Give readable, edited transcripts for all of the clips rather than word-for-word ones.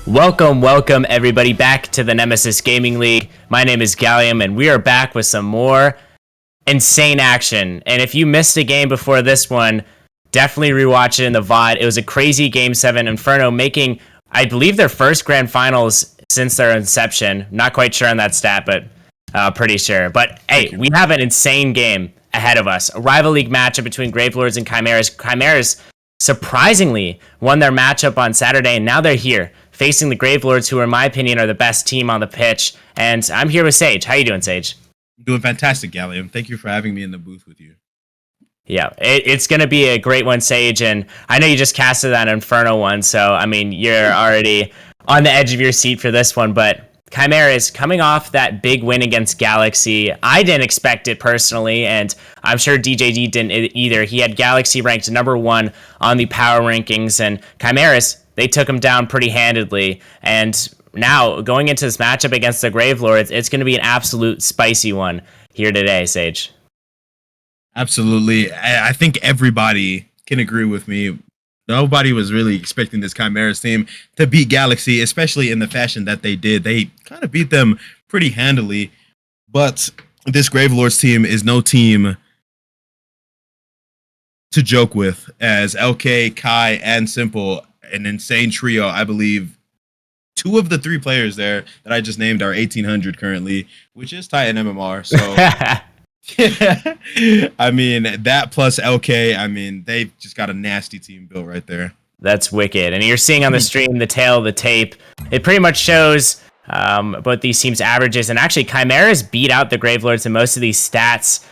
Welcome everybody back to the Nemesis Gaming League. My name is Gallium and we are back with some more insane action. And if you missed a game before this one, definitely rewatch it in the VOD. It was a crazy Game 7. Inferno making, I believe, their first grand finals since their inception. Not quite sure on that stat, but pretty sure. But hey, we have an insane game ahead of us. A rival league matchup between Gravelords and Chimeras. Chimeras surprisingly won their matchup on Saturday, and now they're here facing the Gravelords, who in my opinion are the best team on the pitch. And I'm here with Sage. How you doing, Sage? I'm doing fantastic, Gallium. Thank you for having me in the booth with you. Yeah, it's going to be a great one, Sage. And I know you just casted that Inferno one, so I mean, you're already on the edge of your seat for this one. But Chimeras coming off that big win against Galaxy. I didn't expect it personally, and I'm sure DJD didn't either. He had Galaxy ranked number 1 on the power rankings, and Chimeras, they took him down pretty handedly. And now, going into this matchup against the Gravelords, it's going to be an absolute spicy one here today, Sage. Absolutely. I think everybody can agree with me. Nobody was really expecting this Chimeras team to beat Galaxy, especially in the fashion that they did. They kind of beat them pretty handily. But this Gravelords team is no team to joke with, as LK, Kai, and Simple, an insane trio. I believe 2 of the 3 players there that I just named are 1800 currently, which is tight in MMR. So, I mean, that plus LK, I mean, they've just got a nasty team built right there. That's wicked. And you're seeing on the stream the tail of the tape. It pretty much shows both these teams' averages. And actually, Chimeras beat out the Gravelords in most of these stats,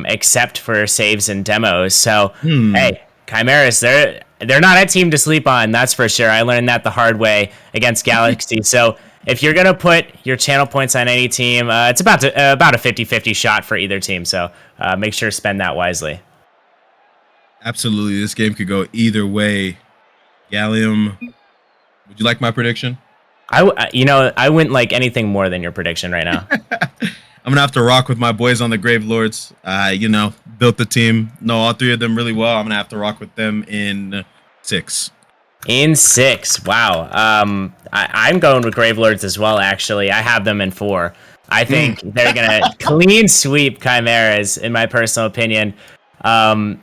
except for saves and demos. So, hey, Chimeras, they're not a team to sleep on, that's for sure. I learned that the hard way against Galaxy. So if you're going to put your channel points on any team, it's about a 50-50 shot for either team. So make sure to spend that wisely. Absolutely. This game could go either way. Gallium, would you like my prediction? I wouldn't like anything more than your prediction right now. I'm going to have to rock with my boys on the Gravelords. Built the team. Know all 3 of them really well. I'm going to have to rock with them in 6. In 6. Wow. I'm going with Gravelords as well, actually. I have them in 4. I think they're going to clean sweep Chimeras, in my personal opinion. And,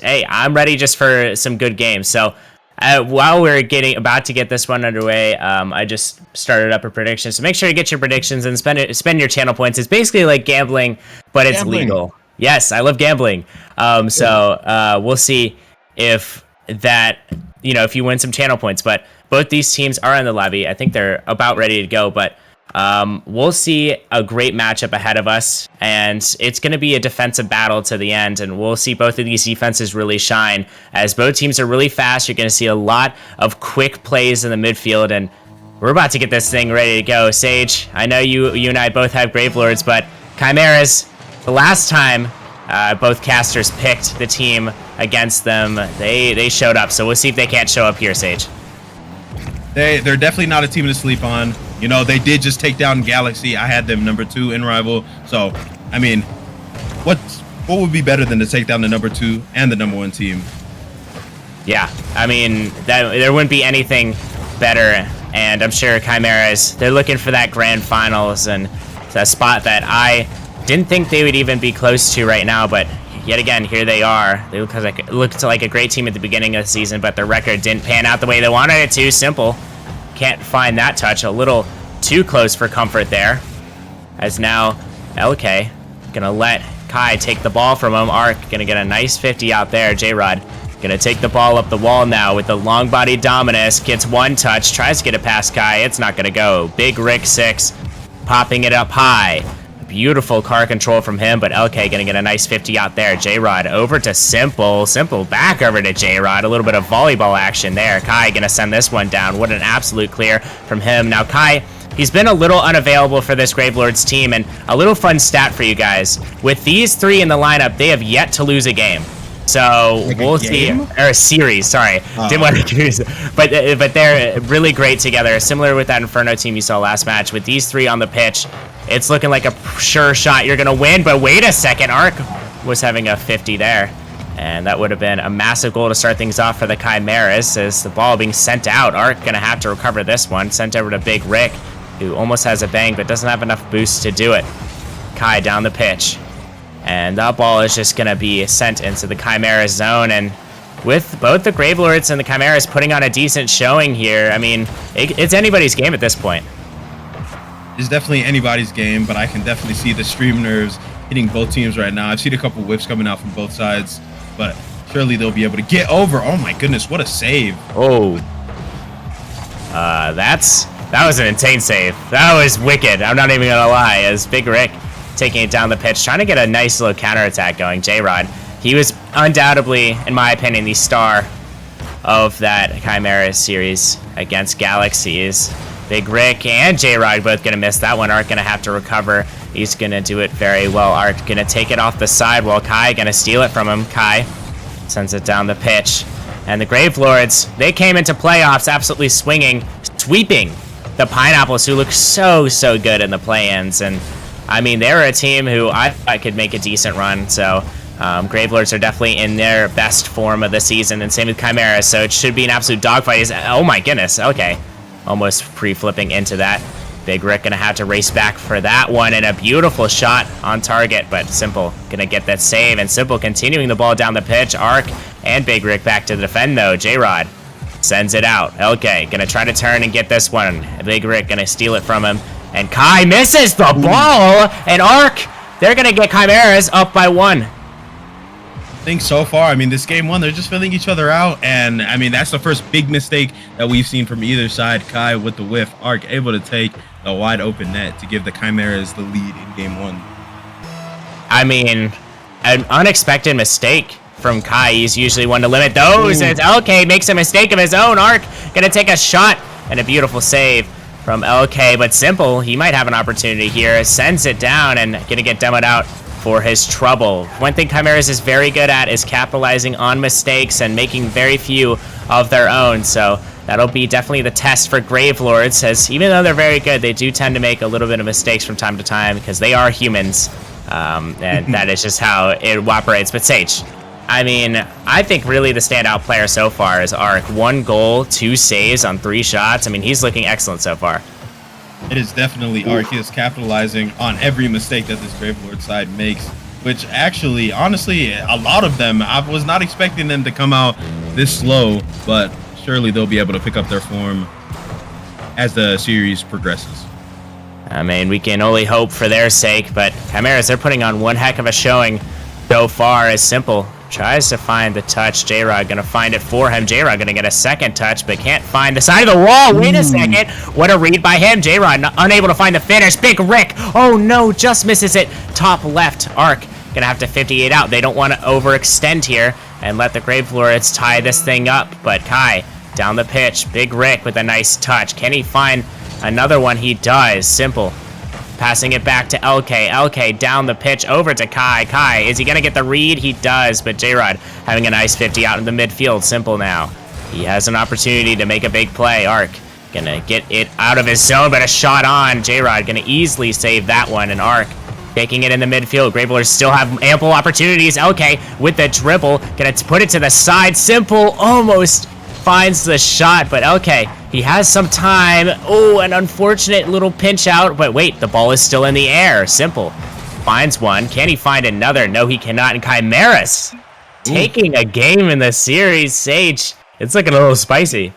hey, I'm ready just for some good games. So, while we're about to get this one underway, I just started up a prediction. So make sure you get your predictions and spend your channel points. It's basically like gambling, but it's legal. Yes, I love gambling. So we'll see if that, if you win some channel points. But both these teams are in the lobby. I think they're about ready to go. But we'll see a great matchup ahead of us. And it's going to be a defensive battle to the end. And we'll see both of these defenses really shine. As both teams are really fast, you're going to see a lot of quick plays in the midfield. And we're about to get this thing ready to go. Sage, I know you and I both have Gravelords, but Chimeras, the last time both casters picked the team against them, they showed up. So we'll see if they can't show up here, Sage. They're definitely not a team to sleep on. They did just take down Galaxy. I had them number 2 in rival. So, I mean, what would be better than to take down the number 2 and the number 1 team? Yeah, I mean, there wouldn't be anything better. And I'm sure Chimeras, they're looking for that grand finals, and it's a spot that I didn't think they would even be close to right now. But yet again, here they are. They looked like a great team at the beginning of the season, but their record didn't pan out the way they wanted it to. Simple. Can't find that touch. A little too close for comfort there. As now, LK gonna let Kai take the ball from him. Arc gonna get a nice 50 out there. J-Rod gonna take the ball up the wall now with the long body Dominus. Gets 1 touch, tries to get it past Kai. It's not gonna go. Big Rick 6 popping it up high. Beautiful car control from him, but LK gonna get a nice 50 out there. J-Rod over to Simple. Simple back over to J-Rod. A little bit of volleyball action there. Kai gonna send this one down. What an absolute clear from him. Now Kai, he's been a little unavailable for this Gravelords team, and a little fun stat for you guys. With these 3 in the lineup, they have yet to lose a game. So we'll see, or a series. Sorry, didn't want to confuse it. But they're really great together. Similar with that Inferno team you saw last match. With these 3 on the pitch, it's looking like a sure shot. You're gonna win. But wait a second, Arc was having a 50 there. And that would have been a massive goal to start things off for the Chimeras as the ball being sent out. Arc going to have to recover this one. Sent over to Big Rick, who almost has a bang but doesn't have enough boost to do it. Kai down the pitch. And that ball is just going to be sent into the Chimera zone. And with both the Gravelords and the Chimeras putting on a decent showing here, I mean, it's anybody's game at this point. It's definitely anybody's game, but I can definitely see the stream nerves hitting both teams right now. I've seen a couple whiffs coming out from both sides, but surely they'll be able to get over. Oh my goodness, what a save. Oh. That was an insane save. That was wicked. I'm not even going to lie. As Big Rick taking it down the pitch, trying to get a nice little counterattack going. J-Rod, he was undoubtedly, in my opinion, the star of that Chimera series against Galaxies. Big Rick and J-Rod both going to miss that one. Arc going to have to recover. He's going to do it very well. Arc going to take it off the side while Kai going to steal it from him. Kai sends it down the pitch. And the Gravelords, they came into playoffs absolutely swinging, sweeping the Pineapples, who look so good in the play-ins. And, I mean, they were a team who I thought could make a decent run. So, Gravelords are definitely in their best form of the season, and same with Chimeras. So it should be an absolute dogfight. Oh, my goodness. Okay. Almost pre-flipping into that. Big Rick gonna have to race back for that one, and a beautiful shot on target, but Simple gonna get that save, and Simple continuing the ball down the pitch. Arc and Big Rick back to defend though. J-Rod sends it out. LK gonna try to turn and get this one. Big Rick gonna steal it from him, and Kai misses the ball, and Arc, they're gonna get Chimeras up by 1. I think so far, I mean, this game one, they're just filling each other out, and I mean, that's the first big mistake that we've seen from either side. Kai with the whiff, Arc able to take a wide open net to give the Chimeras the lead in game 1. I mean, an unexpected mistake from Kai. He's usually one to limit those. It's LK makes a mistake of his own. Arc gonna take a shot, and a beautiful save from LK, but Simple, he might have an opportunity here. Sends it down and gonna get demoed out for his trouble. One thing Chimeras is very good at is capitalizing on mistakes and making very few of their own. So that'll be definitely the test for Gravelords, as even though they're very good, they do tend to make a little bit of mistakes from time to time because they are humans. And that is just how it operates. But Sage, I mean, I think really the standout player so far is Arc. 1 goal, 2 saves on 3 shots. I mean, he's looking excellent so far. It is definitely Arc. He is capitalizing on every mistake that this Gravelord side makes, which actually, honestly, a lot of them, I was not expecting them to come out this slow, but surely they'll be able to pick up their form as the series progresses. I mean, we can only hope for their sake, but Chimeras, they're putting on one heck of a showing so far. As Simple tries to find the touch. J-Rod gonna find it for him. J-Rod gonna get a second touch, but can't find the side of the wall. Wait a second. What a read by him. J-Rod unable to find the finish. Big Rick. Oh no, just misses it. Top left. Arc gonna have to 58 out. They don't want to overextend here and let the Gravelords tie this thing up. But Kai down the pitch. Big Rick with a nice touch. Can he find another one? He does. Simple passing it back to LK. LK down the pitch over to Kai. Kai, is he going to get the read? He does, but J-Rod having a nice 50 out in the midfield. Simple now. He has an opportunity to make a big play. Arc going to get it out of his zone, but a shot on. J-Rod going to easily save that one, and Arc taking it in the midfield. Gravelords still have ample opportunities. LK with the dribble. Going to put it to the side. Simple almost finds the shot, but LK, he has some time. Oh, an unfortunate little pinch out, but wait, the ball is still in the air. Simple finds one. Can he find another? No, he cannot. And Chimeras taking a game in the series. Sage, it's looking a little spicy.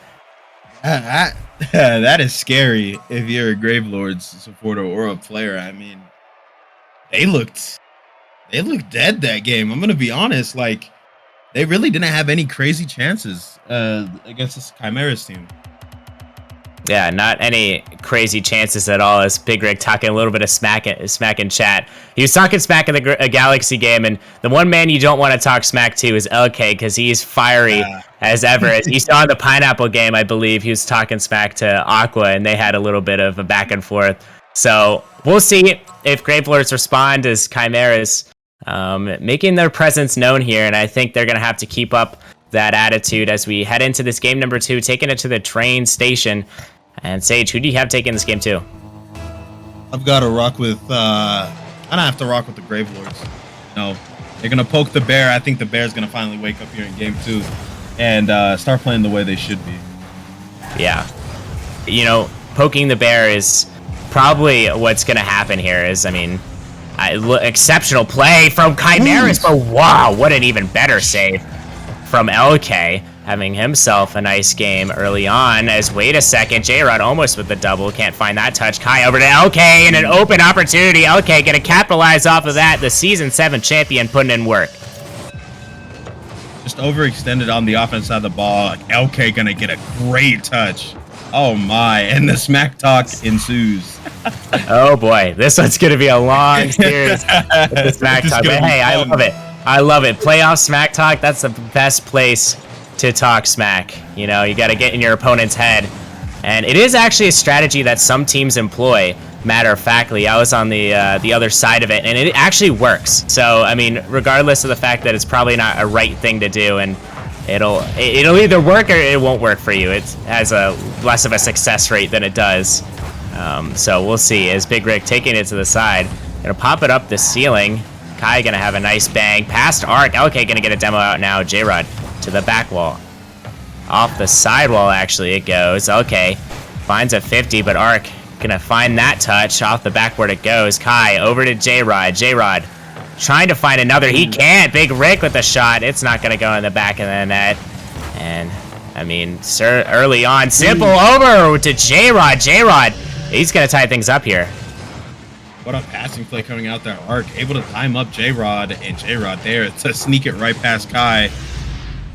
That is scary if you're a Gravelords supporter or a player. I mean, they looked dead that game. I'm gonna be honest, like, they really didn't have any crazy chances against this Chimeras team. Yeah, not any crazy chances at all. As Big Rick talking a little bit of smack in chat. He was talking smack in the Galaxy game, and the one man you don't want to talk smack to is LK, because he's fiery as ever. As you saw in the Pineapple game, I believe, he was talking smack to Aqua, and they had a little bit of a back and forth. So we'll see if Gravelords respond as Chimeras making their presence known here, and I think they're going to have to keep up that attitude as we head into this game number 2, taking it to the train station. And Sage, who do you have taking this game too? I've got to rock with, I don't have to rock with the Gravelords. No, They're going to poke the bear. I think the bear's going to finally wake up here in game 2 and start playing the way they should be. Yeah. You know, poking the bear is probably what's going to happen here is, I mean, exceptional play from Chimeras, but wow, what an even better save from LK, having himself a nice game early on. As wait a second, J-Rod almost with the double, can't find that touch. Kai over to LK and an open opportunity. LK gonna capitalize off of that. The season 7 champion putting in work. Just overextended on the offense side of the ball. LK gonna get a great touch. Oh my, and the smack talk ensues. Oh boy, this one's gonna be a long series with the smack talk. But hey, I love it. I love it. Playoff smack talk, that's the best place to talk smack. You know, you gotta get in your opponent's head. And it is actually a strategy that some teams employ. Matter of factly, I was on the other side of it, and it actually works. So, I mean, regardless of the fact that it's probably not a right thing to do, and it'll either work or it won't work for you. It has a less of a success rate than it does. So we'll see. As Big Rick taking it to the side, gonna pop it up the ceiling. Kai gonna have a nice bang past Arc. LK gonna get a demo out now. J-Rod to the back wall. Off the sidewall, actually, it goes. LK finds a 50, but Arc gonna find that touch. Off the backboard it goes. Kai over to J-Rod. J-Rod trying to find another. He can't. Big Rick with the shot. It's not gonna go in the back of the net. And, I mean, sir, early on, simple over to J-Rod. J-Rod, he's gonna tie things up here. What a passing play coming out there. Arc able to time up J-Rod, and J-Rod there to sneak it right past Kai.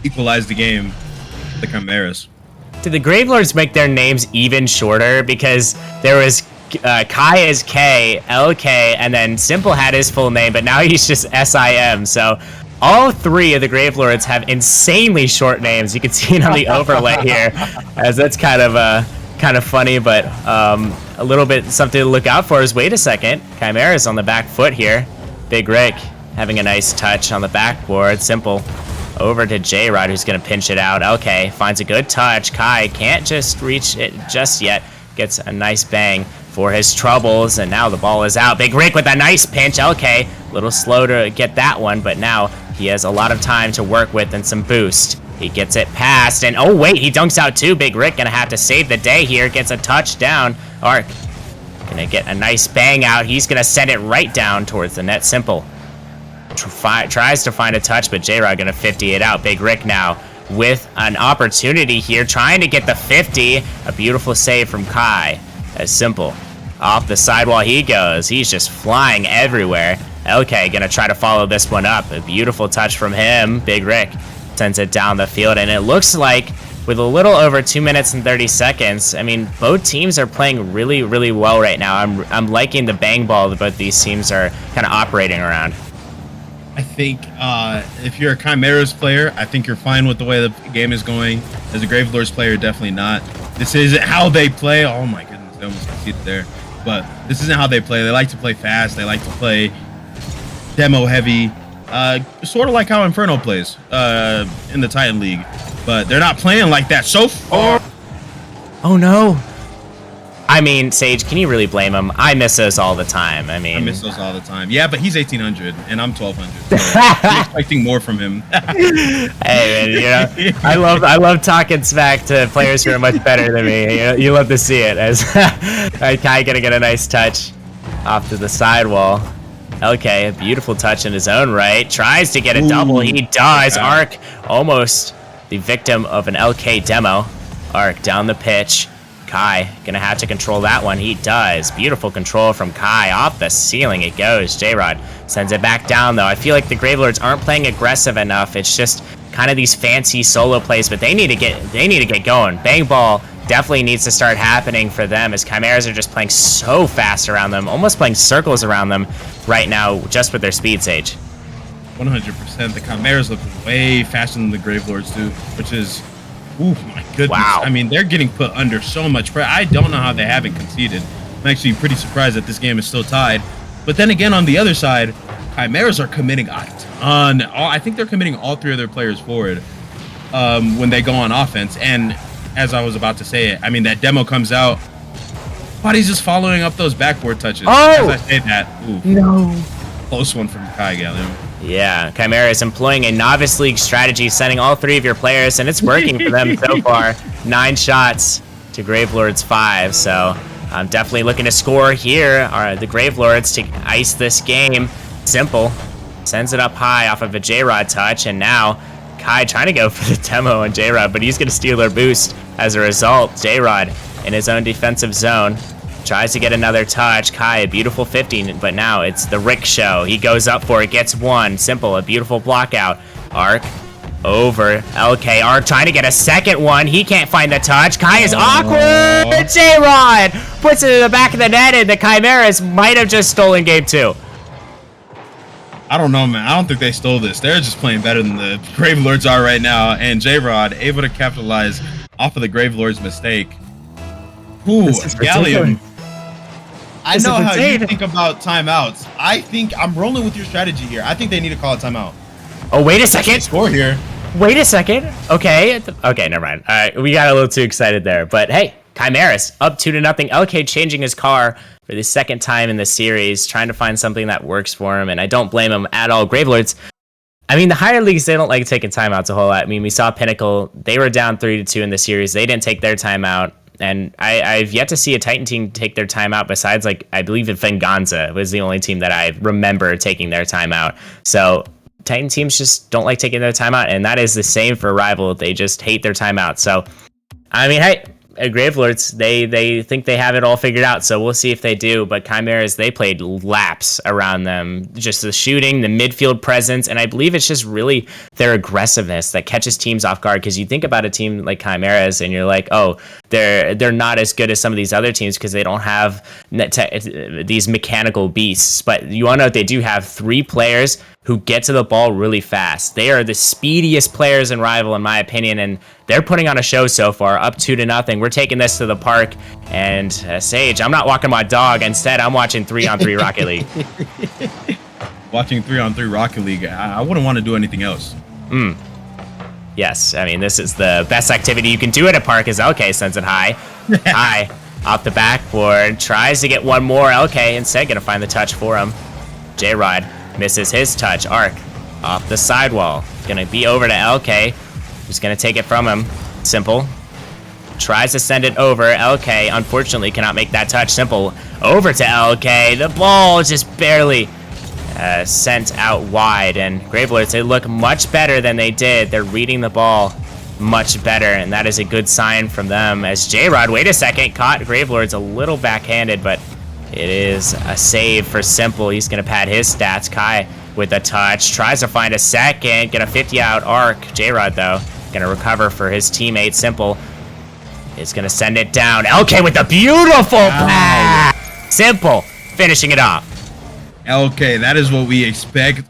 Equalize the game. The Chimeras. Did the Gravelords make their names even shorter? Because there was Kai is K, LK, and then Simple had his full name, but now he's just SIM. So all 3 of the Gravelords have insanely short names. You can see it on the overlay here, as that's kind of funny, but a little bit something to look out for is, wait a second, Chimeras on the back foot here. Big Rick having a nice touch on the backboard. Simple over to J-Rod, who's going to pinch it out. LK finds a good touch. Kai can't just reach it just yet. Gets a nice bang for his troubles, and now the ball is out. Big Rick with a nice pinch. LK, a little slow to get that one, but now he has a lot of time to work with and some boost. He gets it past, and oh wait, he dunks out too. Big Rick gonna have to save the day here. Gets a touchdown. Arc gonna get a nice bang out. He's gonna send it right down towards the net. Simple tries to find a touch, but J-Rod gonna 50 it out. Big Rick now with an opportunity here, trying to get the 50. A beautiful save from Kai. As Simple off the sidewall he goes. He's just flying everywhere. LK gonna try to follow this one up. A beautiful touch from him. Big Rick sends it down the field, and it looks like with a little over 2 minutes and 30 seconds, I mean, both teams are playing really, really well right now. I'm liking the bang ball that both these teams are kind of operating around. I think if you're a Chimeras player, I think you're fine with the way the game is going. As a Gravelords player, definitely not. This isn't how they play. Oh my goodness, they almost conceded there. But this isn't how they play. They like to play fast. They like to play demo heavy. Sort of like how Inferno plays in the Titan League. But they're not playing like that so far. Oh no. I mean, Sage, can you really blame him? I miss those all the time. I miss those all the time. Yeah, but he's 1,800 and I'm 1,200. So I'm expecting more from him. Hey man, you know, I love talking smack to players who are much better than me. You love to see it. As Kai gonna get a nice touch off to the sidewall. LK, a beautiful touch in his own right. Tries to get a double. He does. Arc almost the victim of an LK demo. Arc down the pitch. Kai gonna have to control that one. He does. Beautiful control from Kai. Off the ceiling it goes. J-Rod sends it back down though. I feel like the Gravelords aren't playing aggressive enough. It's just kind of these fancy solo plays, but they need to get going. Bang ball definitely needs to start happening for them, as Chimeras are just playing so fast around them, almost playing circles around them right now just with their speed, Sage. 100%. The Chimeras look way faster than the Gravelords do, which is, ooh, my goodness. Wow. I mean, they're getting put under so much pressure. I don't know how they haven't conceded. I'm actually pretty surprised that this game is still tied. But then again, on the other side, Chimeras are committing a ton. I think they're committing all 3 of their players forward when they go on offense. And as I was about to say it, I mean, that demo comes out. Body's just following up those backboard touches. Oh! As I say that, ooh, no. close one from Kai Gallium. Yeah, Chimera is employing a Novice League strategy, sending all 3 of your players, and it's working for them so far. 9 shots to Gravelords 5, so I'm definitely looking to score here. The Gravelords to ice this game. Simple. Sends it up high off of a J-Rod touch, and now Kai trying to go for the demo on J-Rod, but he's going to steal their boost as a result. J-Rod in his own defensive zone. Tries to get another touch. Kai, a beautiful 50, but now it's the Rick show. He goes up for it, gets 1. Simple, a beautiful block out. Arc over LK. Arc trying to get a second one. He can't find the touch. Kai is awkward. J-Rod puts it in the back of the net, and the Chimeras might have just stolen game 2. I don't know, man. I don't think they stole this. They're just playing better than the Gravelords are right now. And J-Rod able to capitalize off of the Gravelords' mistake. Ooh, Gallium. I know how you think about timeouts. I think I'm rolling with your strategy here. I think they need to call a timeout. Oh, wait a second. Score here. Wait a second. Okay. Okay, never mind. All right, we got a little too excited there. But hey, Chimeras up 2-0. LK changing his car for the second time in the series, trying to find something that works for him, and I don't blame him at all. Gravelords, I mean, the higher leagues, they don't like taking timeouts a whole lot. I mean, we saw Pinnacle. They were down 3-2 in the series. They didn't take their timeout. And I've yet to see a Titan team take their timeout besides, like, I believe Venganza was the only team that I remember taking their timeout. So Titan teams just don't like taking their timeout, and that is the same for Rival. They just hate their timeout. So, I mean, hey, Gravelords, they think they have it all figured out, so we'll see if they do. But Chimeras, they played laps around them. Just the shooting, the midfield presence, and I believe it's just really their aggressiveness that catches teams off guard. Because you think about a team like Chimeras, and you're like, oh, they're not as good as some of these other teams because they don't have these mechanical beasts. But you want to know they do have 3 players who get to the ball really fast. They are the speediest players in Rival, in my opinion, and they're putting on a show so far, up 2-0. We're taking this to the park, and Sage, I'm not walking my dog. Instead, I'm watching 3-on-3 Rocket League. Watching 3-on-3 Rocket League, I wouldn't want to do anything else. Yes, I mean, this is the best activity you can do at a park, is LK sends it high. High, off the backboard, tries to get one more. LK instead gonna find the touch for him. J-Rod misses his touch. Arc off the sidewall. Gonna be over to LK, who's gonna take it from him. Simple. Tries to send it over. LK, unfortunately, cannot make that touch. Simple over to LK. The ball just barely sent out wide. And Gravelords, they look much better than they did. They're reading the ball much better, and that is a good sign from them. As J-Rod, wait a second, caught Gravelords a little backhanded, but it is a save for Simple. He's going to pad his stats. Kai with a touch. Tries to find a second. Get a 50 out arc. J-Rod, though, going to recover for his teammate. Simple is going to send it down. LK with a beautiful pass. Simple finishing it off. LK, that is what we expect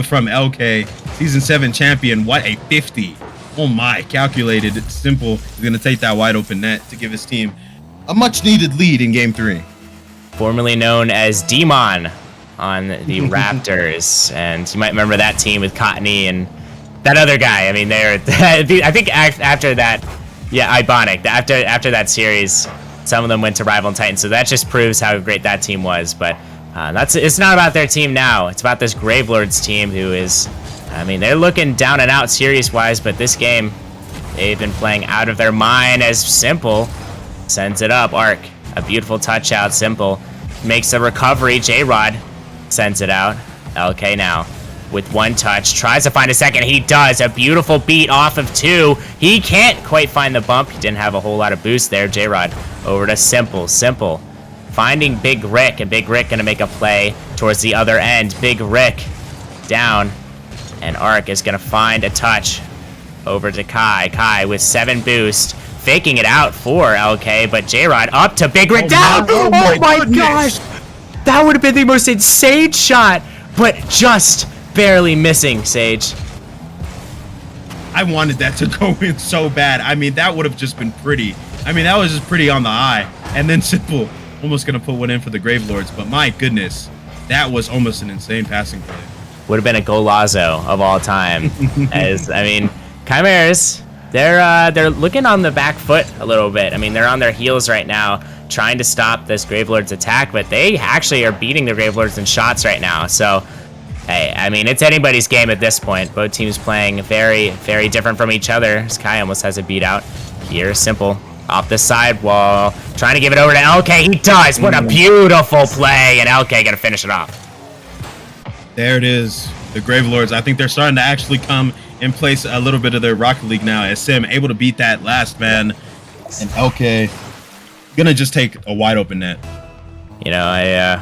from LK. Season 7 champion. What a 50. Oh my, calculated. It's Simple. He's going to take that wide open net to give his team a much needed lead in game 3. Formerly known as Demon on the Raptors, and you might remember that team with Cottony and that other guy. I mean, they're I think after that, yeah, Ibonic. After that series, some of them went to Rival and Titan, so that just proves how great that team was. But it's not about their team now. It's about this Gravelords team who is, I mean, they're looking down and out series-wise, but this game, they've been playing out of their mind. As Simple sends it up. Arc, a beautiful touch out. Simple makes a recovery. J-Rod sends it out. LK now with one touch. Tries to find a second. He does. A beautiful beat off of 2. He can't quite find the bump. He didn't have a whole lot of boost there. J-Rod over to Simple. Simple finding Big Rick, and Big Rick going to make a play towards the other end. Big Rick down, and Arc is going to find a touch over to Kai. Kai with 7 boost. Faking it out for LK, but J-Rod up to Big Rick down! Oh my gosh! That would have been the most insane shot, but just barely missing, Sage. I wanted that to go in so bad. I mean, that would have just been pretty. I mean, that was just pretty on the eye. And then Simple almost going to put one in for the Gravelords, but my goodness, that was almost an insane passing play. Would have been a golazo of all time. As, I mean, Chimeras, they're looking on the back foot a little bit. I mean, they're on their heels right now, trying to stop this Gravelords attack, but they actually are beating the Gravelords in shots right now. So hey, I mean, it's anybody's game at this point. Both teams playing very, very different from each other. Sky almost has a beat out here. Simple. Off the sidewall. Trying to give it over to LK. He does. What a beautiful play. And LK going to finish it off. There it is. The Gravelords, I think they're starting to actually come in place a little bit of their Rocket League now. As Sim able to beat that last man. And LK going to just take a wide open net. You know, I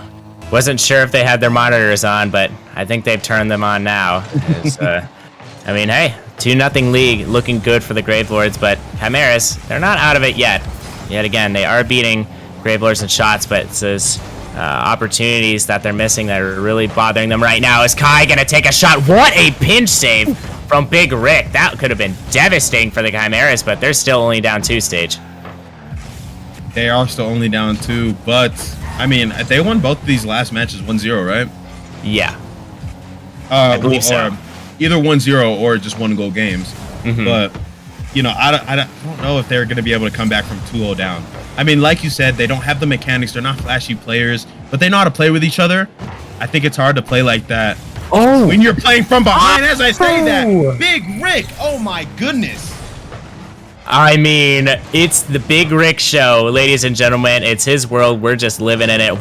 wasn't sure if they had their monitors on, but I think they've turned them on now. I mean, hey, 2-0 league, looking good for the Gravelords, but Chimeras, they're not out of it yet. Yet again, they are beating Gravelords in shots, but it's those opportunities that they're missing that are really bothering them right now. Is Kai gonna take a shot? What a pinch save from Big Rick. That could have been devastating for the Chimeras, but they're still only down 2 stage. They are still only down 2, but I mean, they won both of these last matches 1-0, right? Yeah. I believe so. Either 1-0 or just 1-goal games. But, you know, I don't know if they're going to be able to come back from 2-0 down. I mean, like you said, they don't have the mechanics. They're not flashy players, but they know how to play with each other. I think it's hard to play like that when you're playing from behind, as I say that. Big Rick, oh my goodness. I mean, it's the Big Rick show, ladies and gentlemen. It's his world. We're just living in it.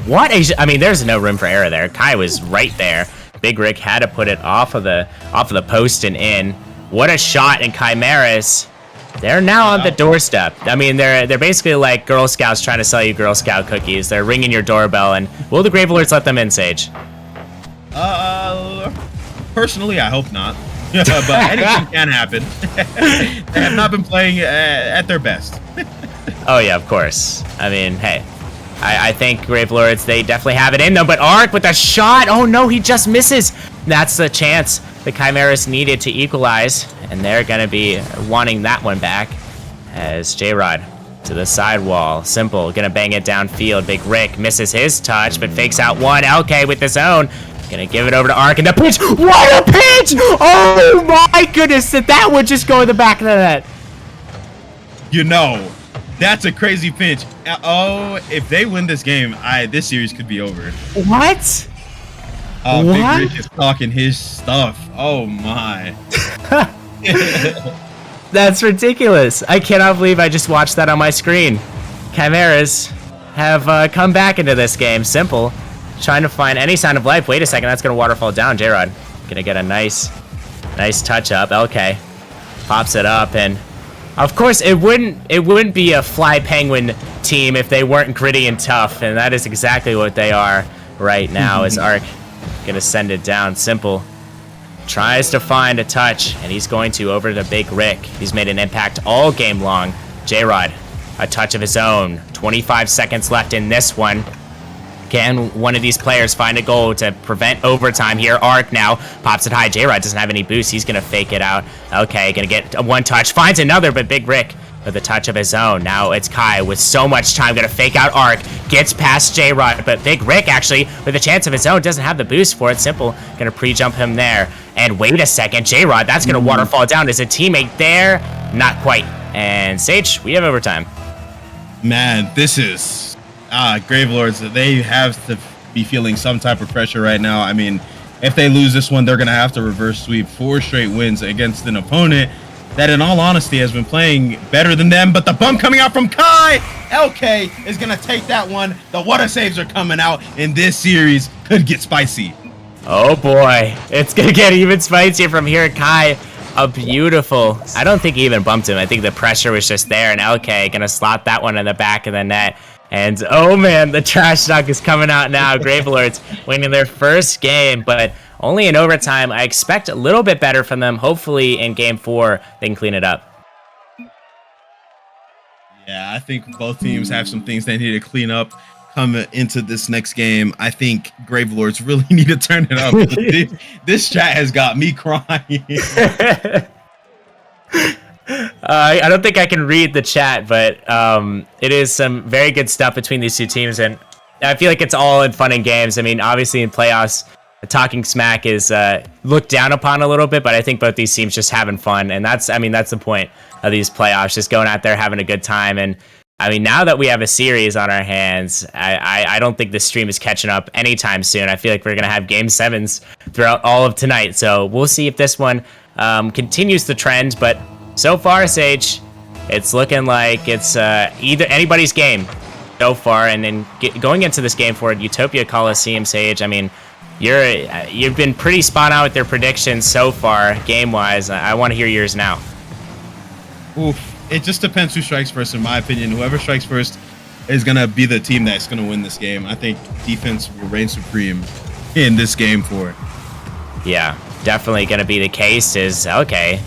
I mean, there's no room for error there. Kai was right there. Big Rick had to put it off of the post and in. What a shot! And Chimeras, they're now on the doorstep. I mean, they're basically like Girl Scouts trying to sell you Girl Scout cookies. They're ringing your doorbell, and will the Gravelords let them in, Sage? Personally, I hope not. But anything can happen. They have not been playing at their best. Oh yeah, of course. I mean, hey, I think Gravelords, they definitely have it in them, but Ark with a shot. Oh no, he just misses. That's the chance the Chimeras needed to equalize, and they're gonna be wanting that one back. As J-Rod to the sidewall. Simple, gonna bang it downfield. Big Rick misses his touch, but fakes out one. LK with his own. Gonna give it over to Ark, and the pitch. What a pitch! Oh my goodness, did that one just go in the back of the net? You know, that's a crazy pinch. Oh, if they win this game, this series could be over. What? Oh, what? Big Rick is talking his stuff. Oh my. That's ridiculous. I cannot believe I just watched that on my screen. Chimeras have come back into this game. Simple. Trying to find any sign of life. Wait a second, that's gonna waterfall down. J-Rod gonna get a nice touch up. LK pops it up, and of course it wouldn't be a Fly Penguin team if they weren't gritty and tough, and that is exactly what they are right now. As Ark gonna send it down. Simple tries to find a touch, and he's going to over to Big Rick. He's made an impact all game long. J-Rod, a touch of his own. 25 seconds left in this one. Can one of these players find a goal to prevent overtime here? Ark now pops it high. J-Rod doesn't have any boost. He's going to fake it out. Okay, going to get a one touch. Finds another, but Big Rick with a touch of his own. Now it's Kai with so much time. Going to fake out Ark. Gets past J-Rod, but Big Rick actually with a chance of his own doesn't have the boost for it. Simple. Going to pre-jump him there. And wait a second. J-Rod, that's going to waterfall down. Is a teammate there? Not quite. And Sage, we have overtime. Man, this is... Gravelords, they have to be feeling some type of pressure right now. I mean, if they lose this one, they're going to have to reverse sweep 4 straight wins against an opponent that, in all honesty, has been playing better than them. But the bump coming out from Kai, LK is going to take that one. The water saves are coming out, and this series could get spicy. Oh boy, it's going to get even spicier from here. Kai, a beautiful, I don't think he even bumped him. I think the pressure was just there, and LK going to slot that one in the back of the net. And oh man, the trash talk is coming out now. Gravelords winning their first game, but only in overtime. I expect a little bit better from them. Hopefully in game 4, they can clean it up. Yeah, I think both teams have some things they need to clean up coming into this next game. I think Gravelords really need to turn it up. This chat has got me crying. I don't think I can read the chat, but it is some very good stuff between these two teams, and I feel like it's all in fun and games. I mean, obviously in playoffs, talking smack is looked down upon a little bit, but I think both these teams just having fun, and that's the point of these playoffs, just going out there having a good time. And I mean, now that we have a series on our hands, I don't think this stream is catching up anytime soon. I feel like we're going to have game 7s throughout all of tonight. So we'll see if this one continues the trend. But so far, Sage, it's looking like it's either anybody's game so far. And then going into this game for Utopia Coliseum, Sage, I mean, you've been pretty spot on with their predictions so far, game-wise. I want to hear yours now. Oof. It just depends who strikes first, in my opinion. Whoever strikes first is going to be the team that's going to win this game. I think defense will reign supreme in this game for it. Yeah, definitely going to be the case. Is okay.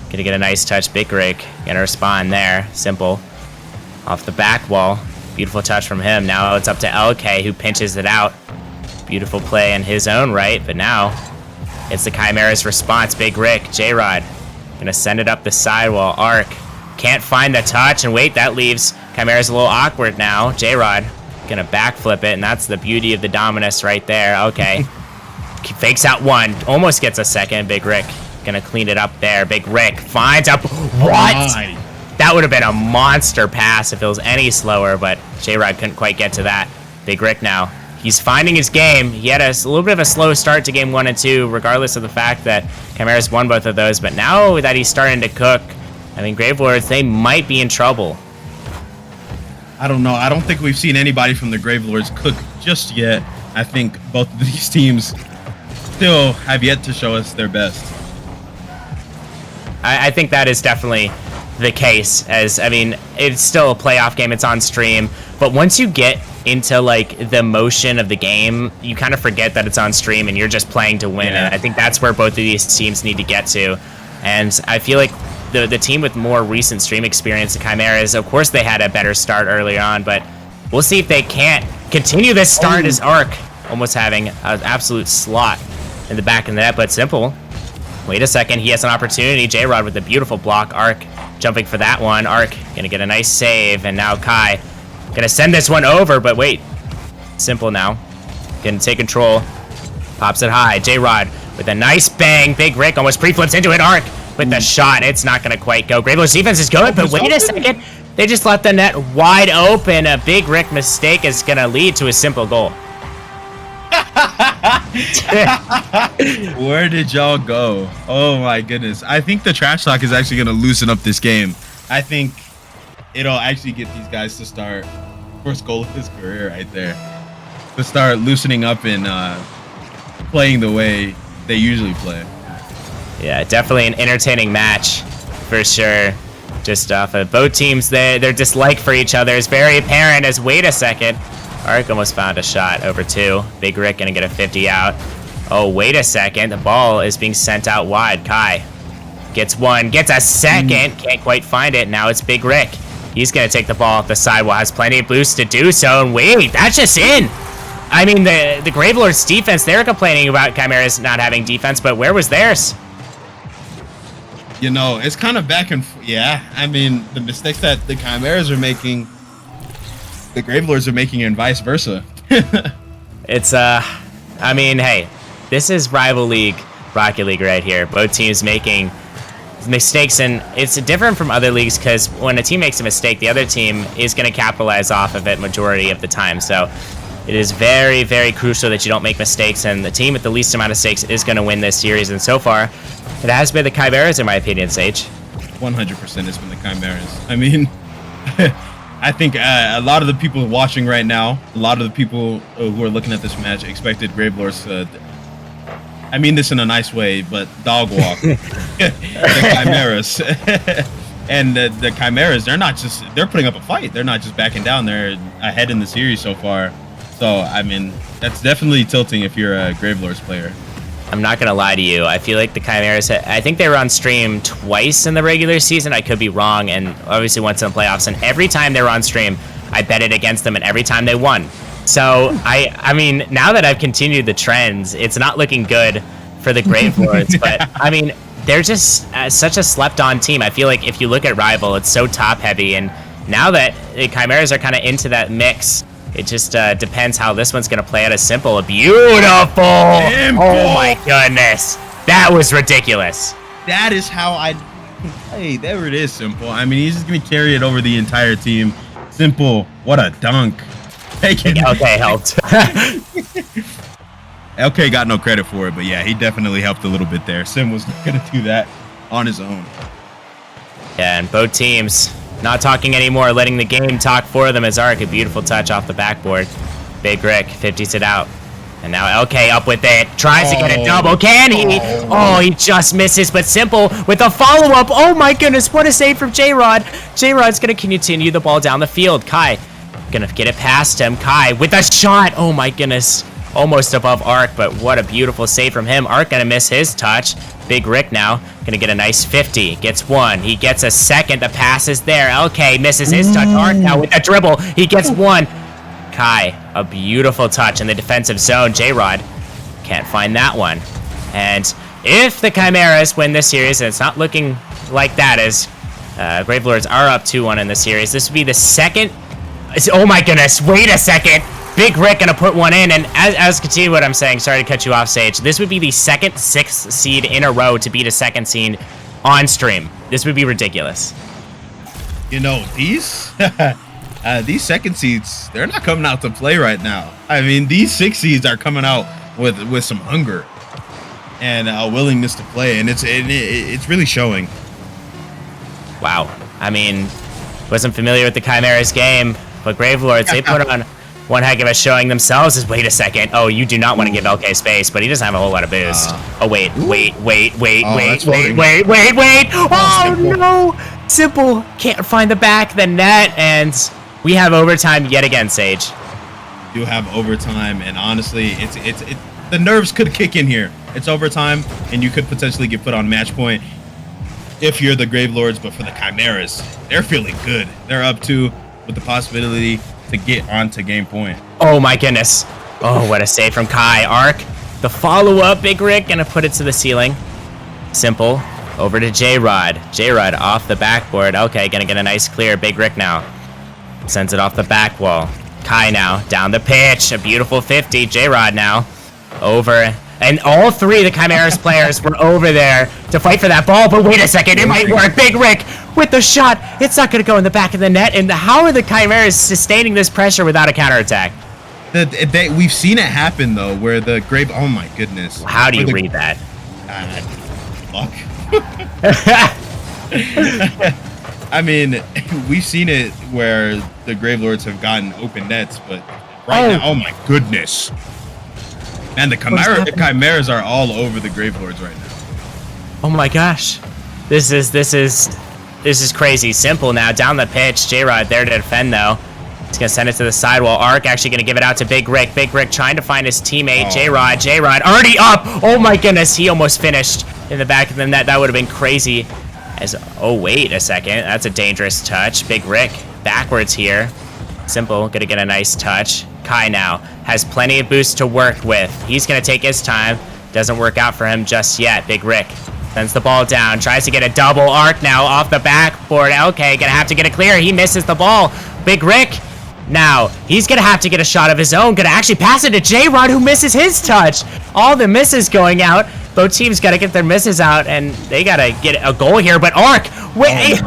Going to get a nice touch. Big Rick going to respond there. Simple. Off the back wall. Beautiful touch from him. Now it's up to LK, who pinches it out. Beautiful play in his own right, but now it's the Chimera's response. Big Rick, J-Rod, going to send it up the sidewall. Arc. Can't find the touch, and wait, that leaves Chimera's a little awkward now. J-Rod gonna backflip it, and that's the beauty of the Dominus right there. Okay. Fakes out one, almost gets a second. Big Rick gonna clean it up there. Big Rick finds up. What? That would have been a monster pass if it was any slower, but J-Rod couldn't quite get to that. Big Rick now. He's finding his game. He had a little bit of a slow start to game 1 and 2, regardless of the fact that Chimera's won both of those, but now that he's starting to cook, I mean, Gravelords, they might be in trouble. I don't know. I don't think we've seen anybody from the Gravelords cook just yet. I think both of these teams still have yet to show us their best. I think that is definitely the case, as, I mean, it's still a playoff game. It's on stream. But once you get into, like, the motion of the game, you kind of forget that it's on stream and you're just playing to win. Yeah. And I think that's where both of these teams need to get to. And I feel like the team with more recent stream experience, the Chimeras, of course they had a better start earlier on, but we'll see if they can't continue this start as Arc almost having an absolute slot in the back of the net, but Simple. Wait a second, he has an opportunity. J-Rod with a beautiful block. Arc jumping for that one. Arc gonna get a nice save, and now Kai gonna send this one over, but wait. Simple now. Gonna take control. Pops it high. J-Rod with a nice bang. Big Rick almost pre-flips into it. Arc with the shot. It's not gonna quite go. Gravelords defense is good, but wait a second. They just left the net wide open. A Big Rick mistake is gonna lead to a Simple goal. Where did y'all go? Oh my goodness. I think the trash talk is actually going to loosen up this game. I think it'll actually get these guys to start, first goal of his career right there, to start loosening up and playing the way they usually play. Yeah, definitely an entertaining match for sure. Just off of both teams, their dislike for each other is very apparent as, wait a second, Arc almost found a shot over 2. Big Rick gonna get a 50 out. Oh, wait a second. The ball is being sent out wide. Kai gets one, gets a second. Can't quite find it. Now it's Big Rick. He's gonna take the ball off the sidewall. Has plenty of boost to do so. And wait, that's just in. I mean, the Gravelords defense, they're complaining about Chimeras not having defense, but where was theirs? You know, it's kind of back and forth. Yeah, I mean, the mistakes that the Chimeras are making, the Gravelords are making, and vice versa. It's, I mean, hey, this is Rival League, Rocket League right here. Both teams making mistakes, and it's different from other leagues because when a team makes a mistake, the other team is going to capitalize off of it majority of the time. So it is very, very crucial that you don't make mistakes, and the team with the least amount of mistakes is going to win this series. And so far, it has been the Chimeras, in my opinion, Sage. 100% has been the Chimeras. I mean, I think a lot of the people watching right now, a lot of the people who are looking at this match expected Gravelords to, I mean this in a nice way, but dog walk the Chimeras. And the Chimeras, they're putting up a fight. They're not just backing down. They're ahead in the series so far. So, I mean, that's definitely tilting if you're a Gravelords player. I'm not going to lie to you. I feel like the Chimeras, I think they were on stream twice in the regular season. I could be wrong, and obviously once in the playoffs. And every time they were on stream, I betted against them, and every time they won. So, I mean, now that I've continued the trends, it's not looking good for the Gravelords. But, I mean, they're just such a slept-on team. I feel like if you look at Rival, it's so top-heavy. And now that the Chimeras are kind of into that mix, it just depends how this one's going to play out. As Simple. Beautiful! Oh my goodness. That was ridiculous. That is how I play. There it is, Simple. I mean, he's just going to carry it over the entire team. Simple. What a dunk. Okay, helped. LK got no credit for it, but yeah, he definitely helped a little bit there. Sim was going to do that on his own. Yeah, and both teams not talking anymore, letting the game talk for them as Ark, a beautiful touch off the backboard. Big Rick 50s it out. And now LK up with it, tries to get a double. Can he? Oh, he just misses, but Simple with a follow-up. Oh my goodness, what a save from J-Rod. J-Rod's going to continue the ball down the field. Kai going to get it past him. Kai with a shot. Oh my goodness. Almost above Ark, but what a beautiful save from him. Ark gonna miss his touch. Big Rick now gonna get a nice 50. Gets one. He gets a second. The pass is there. LK misses his touch. Ark now with a dribble. He gets one. Kai, a beautiful touch in the defensive zone. J-Rod can't find that one. And if the Chimeras win this series, and it's not looking like that as Gravelords are up 2-1 in the series, this would be the second. Oh my goodness, wait a second. Big Rick gonna put one in, and as continue what I'm saying, sorry to cut you off, Sage. This would be the second 6th seed in a row to beat a 2nd seed on stream. This would be ridiculous. You know, these 2nd seeds, they're not coming out to play right now. I mean, these 6 seeds are coming out with some hunger and a willingness to play, and it's really showing. Wow. I mean, wasn't familiar with the Chimeras game, but Gravelords, they put on one heck of a showing themselves. Is wait a second. Oh, you do not want to give LK space, but he doesn't have a whole lot of boost. Oh, wait. Oh, no. Simple can't find the back of the net, and we have overtime yet again, Sage. You have overtime, and honestly, it's the nerves could kick in here. It's overtime, and you could potentially get put on match point if you're the Gravelords, but for the Chimeras, they're feeling good. They're up 2 with the possibility to get onto game point. Oh my goodness. Oh, what a save from Kai. Ark, the follow-up. Big Rick gonna put it to the ceiling. Simple. Over to J-Rod. J-Rod off the backboard. Okay, gonna get a nice clear. Big Rick now sends it off the back wall. Kai now down the pitch. A beautiful 50. J-Rod now over. And all 3 of the Chimeras players were over there to fight for that ball. But wait a second, it might work. Big Rick with the shot. It's not going to go in the back of the net. And how are the Chimeras sustaining this pressure without a counterattack? We've seen it happen, though, where the Grave... Oh, my goodness. How do you read that? Luck. I mean, we've seen it where the Gravelords have gotten open nets, but right now... Oh, my goodness. Man, the Chimeras are all over the Gravelords right now. Oh my gosh, this is crazy. Simple now down the pitch. J-Rod there to defend though. He's gonna send it to the sidewall. Ark actually gonna give it out to Big Rick. Big Rick trying to find his teammate. J-Rod already up. Oh my goodness, he almost finished in the back of the net. That would have been crazy. Oh wait a second, that's a dangerous touch. Big Rick backwards here. Simple gonna get a nice touch. Kai now has plenty of boost to work with. He's gonna take his time. Doesn't work out for him just yet. Big Rick sends the ball down, tries to get a double. Ark now off the backboard. Okay, gonna have to get it clear. He misses the ball. Big Rick now, he's gonna have to get a shot of his own. Gonna actually pass it to J-Rod, who misses his touch. All the misses going out. Both teams gotta get their misses out, and they gotta get a goal here. But Ark, wait!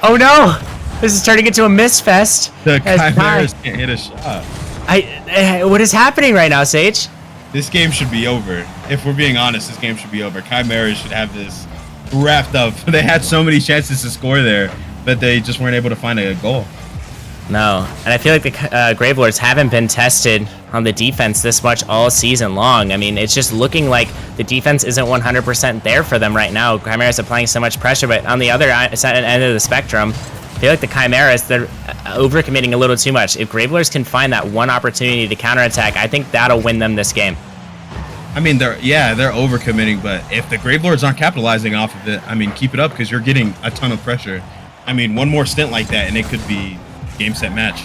Oh no! This is turning into a miss fest. The Chimeras can't hit a shot. What is happening right now, Sage? This game should be over. If we're being honest, this game should be over. Chimeras should have this wrapped up. They had so many chances to score there, but they just weren't able to find a goal. No, and I feel like the Gravelords haven't been tested on the defense this much all season long. I mean, it's just looking like the defense isn't 100% there for them right now. Chimeras are applying so much pressure, but on the other end of the spectrum, I feel like the Chimeras, they're overcommitting a little too much. If Gravelords can find that one opportunity to counterattack, I think that'll win them this game. I mean, they're overcommitting, but if the Gravelords aren't capitalizing off of it, I mean, keep it up because you're getting a ton of pressure. I mean, one more stint like that, and it could be game, set, match.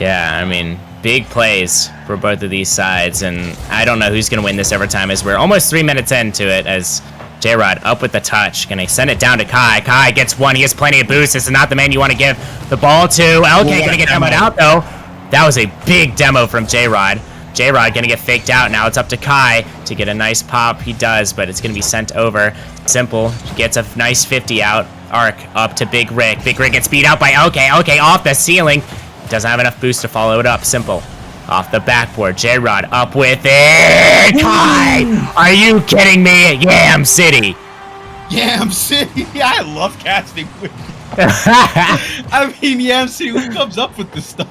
Yeah, I mean, big plays for both of these sides, and I don't know who's going to win this overtime as we're almost 3 minutes into it as J-Rod up with the touch. Gonna send it down to Kai. Kai gets one. He has plenty of boost. This is not the man you want to give the ball to. LK gonna get demoed out, though. That was a big demo from J-Rod. J-Rod gonna get faked out. Now it's up to Kai to get a nice pop. He does, but it's gonna be sent over. Simple gets a nice 50 out. Arc up to Big Rick. Big Rick gets beat out by LK. LK off the ceiling. Doesn't have enough boost to follow it up. Simple. Off the backboard. J-Rod up with it. Kai! Are you kidding me? Yam City. Yam City. I love casting with I mean, Yam City, who comes up with this stuff?